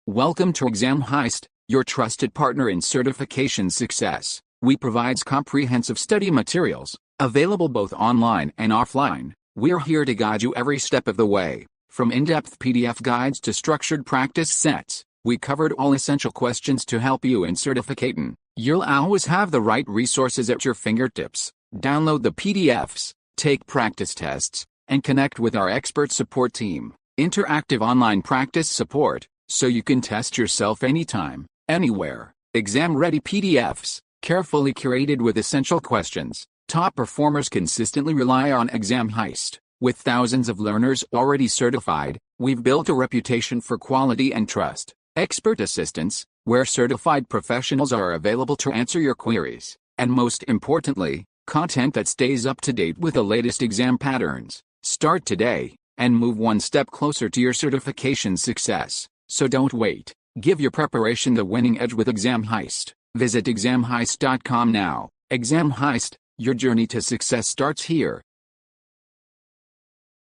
Welcome to Exam Heist, your trusted partner in certification success. We provide comprehensive study materials, available both online and offline. We're here to guide you every step of the way. From in-depth PDF guides to structured practice sets, we covered all essential questions to help you in certificating. You'll always have the right resources at your fingertips. Download the PDFs, take practice tests, and connect with our expert support team. Interactive online practice support, so you can test yourself anytime, anywhere. Exam-ready PDFs, carefully curated with essential questions. Top performers consistently rely on Exam Heist. With thousands of learners already certified, we've built a reputation for quality and trust. Expert assistance, where certified professionals are available to answer your queries. And most importantly, content that stays up to date with the latest exam patterns. Start today, and move one step closer to your certification success. So don't wait. Give your preparation the winning edge with Exam Heist. Visit examheist.com now. Exam Heist, your journey to success starts here.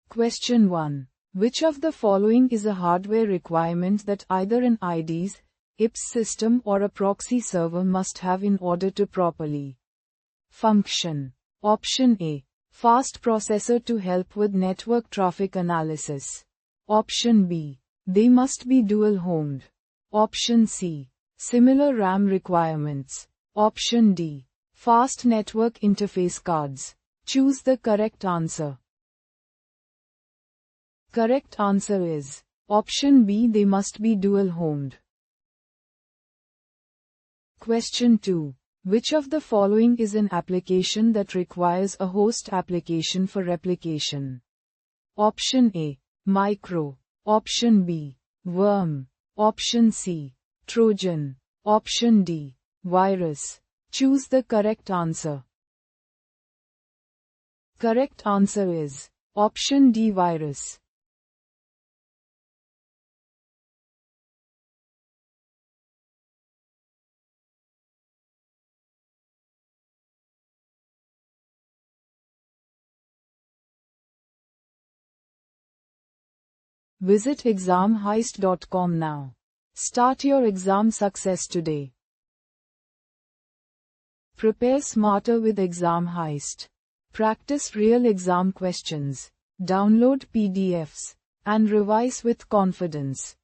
Question 1. Which of the following is a hardware requirement that either an IDs, IPS system or a proxy server must have in order to properly function? Option A. Fast processor to help with network traffic analysis. Option B. They must be dual-homed. Option C. Similar RAM requirements. Option D. Fast network interface cards. Choose the correct answer. Correct answer is Option B. They must be dual-homed. Question 2. Which of the following is an application that requires a host application for replication? Option A. Micro. Option B. Worm. Option C. Trojan. Option D. Virus. Choose the correct answer. Correct answer is Option D. Virus. Visit examheist.com now. Start your exam success today. Prepare smarter with Exam Heist. Practice real exam questions. Download PDFs and revise with confidence.